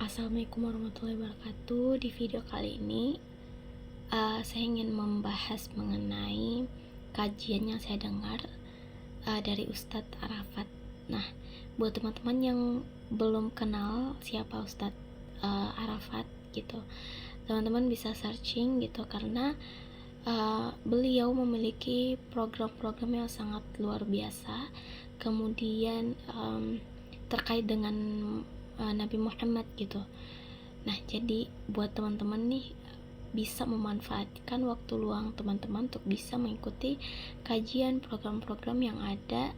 Assalamualaikum warahmatullahi wabarakatuh. Di video kali ini saya ingin membahas mengenai kajian yang saya dengar dari Ustadz Arafat. Nah, buat teman-teman yang belum kenal siapa Ustadz Arafat gitu, teman-teman bisa searching gitu, karena beliau memiliki program-program yang sangat luar biasa. Kemudian terkait dengan Nabi Muhammad gitu. Nah, jadi buat teman-teman nih bisa memanfaatkan waktu luang teman-teman untuk bisa mengikuti kajian program-program yang ada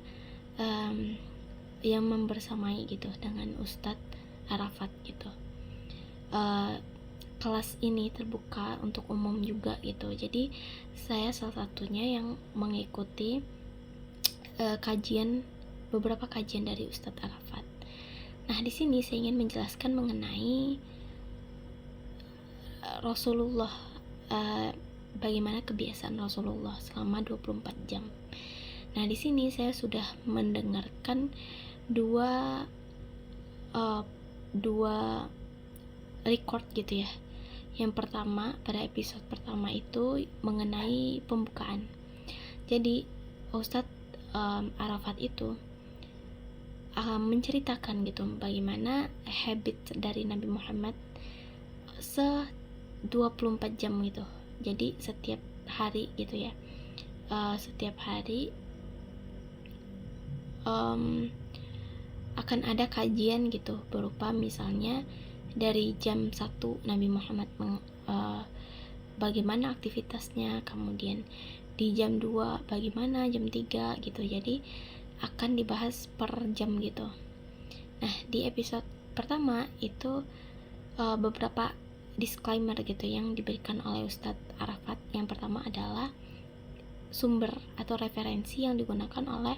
yang membersamai gitu dengan Ustadz Arafat gitu. Kelas ini terbuka untuk umum juga gitu. Jadi saya salah satunya yang mengikuti beberapa kajian dari Ustadz Arafat. Nah, di sini saya ingin menjelaskan mengenai Rasulullah, bagaimana kebiasaan Rasulullah selama 24 jam. Nah, di sini saya sudah mendengarkan dua record gitu ya. Yang pertama, pada episode pertama itu mengenai pembukaan. Jadi Ustadz Arafat itu menceritakan gitu bagaimana habit dari Nabi Muhammad 24 jam gitu. Jadi setiap hari gitu ya, setiap hari akan ada kajian gitu, berupa misalnya dari jam 1 Nabi Muhammad bagaimana aktivitasnya, kemudian di jam 2 bagaimana, jam 3 gitu. Jadi akan dibahas per jam gitu. Nah, di episode pertama itu beberapa disclaimer gitu yang diberikan oleh Ustadz Arafat. Yang pertama adalah sumber atau referensi yang digunakan oleh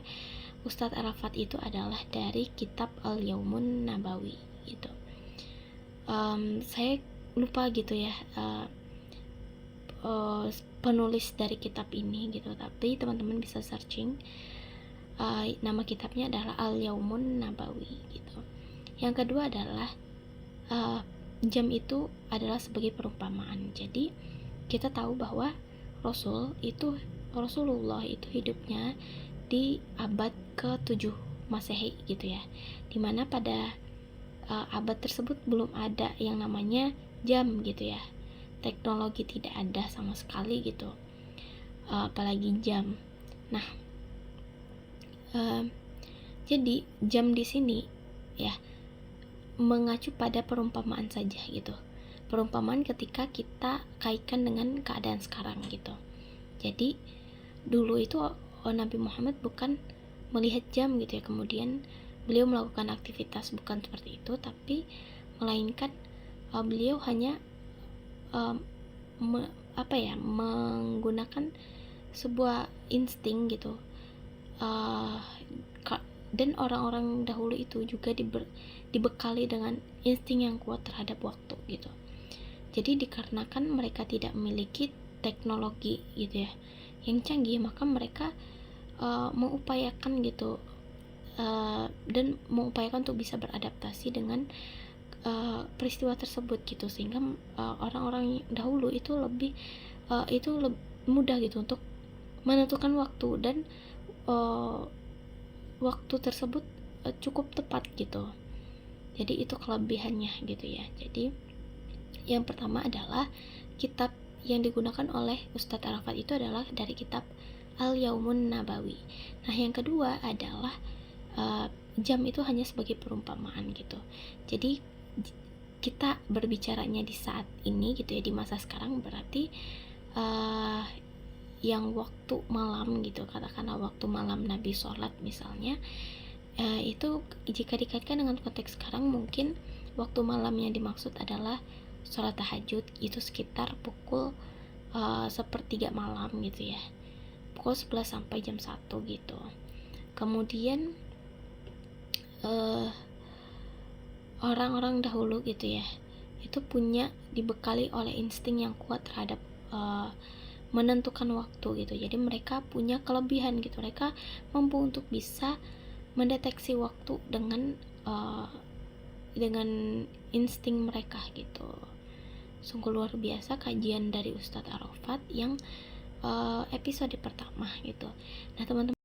Ustadz Arafat itu adalah dari kitab Al-Yaumun Nabawi gitu. Saya lupa gitu ya penulis dari kitab ini gitu, tapi teman-teman bisa searching. Nama kitabnya adalah Al-Yaumun Nabawi gitu. Yang kedua adalah jam itu adalah sebagai perumpamaan. Jadi kita tahu bahwa Rasulullah itu hidupnya di abad ke-7 Masehi gitu ya, dimana pada abad tersebut belum ada yang namanya jam gitu ya. Teknologi tidak ada sama sekali gitu, apalagi jam. Nah, jadi jam di sini ya mengacu pada perumpamaan saja gitu. Perumpamaan ketika kita kaitkan dengan keadaan sekarang gitu. Jadi dulu itu Nabi Muhammad bukan melihat jam gitu ya, kemudian beliau melakukan aktivitas, bukan seperti itu, tapi melainkan beliau hanya menggunakan sebuah insting gitu. Dan orang-orang dahulu itu juga dibekali dengan insting yang kuat terhadap waktu gitu. Jadi dikarenakan mereka tidak memiliki teknologi gitu ya yang canggih, maka mereka mengupayakan gitu dan mengupayakan untuk bisa beradaptasi dengan peristiwa tersebut gitu, sehingga orang-orang dahulu itu lebih mudah gitu untuk menentukan waktu, dan waktu tersebut cukup tepat gitu. Jadi itu kelebihannya gitu ya. Jadi yang pertama adalah kitab yang digunakan oleh Ustadz Arafat itu adalah dari kitab Al-Yaumun Nabawi. Nah, yang kedua adalah jam itu hanya sebagai perumpamaan gitu. Jadi kita berbicaranya di saat ini gitu ya, di masa sekarang, berarti yang waktu malam gitu, katakanlah waktu malam Nabi sholat misalnya, itu jika dikaitkan dengan konteks sekarang, mungkin waktu malam yang dimaksud adalah sholat tahajud, itu sekitar pukul 1/3 malam gitu ya, pukul 11 sampai jam 1 gitu. Kemudian orang-orang dahulu gitu ya, itu dibekali oleh insting yang kuat terhadap menentukan waktu gitu. Jadi mereka punya kelebihan gitu, mereka mampu untuk bisa mendeteksi waktu dengan dengan insting mereka gitu. Sungguh luar biasa kajian dari Ustadz Arafat yang episode pertama gitu. Nah teman-teman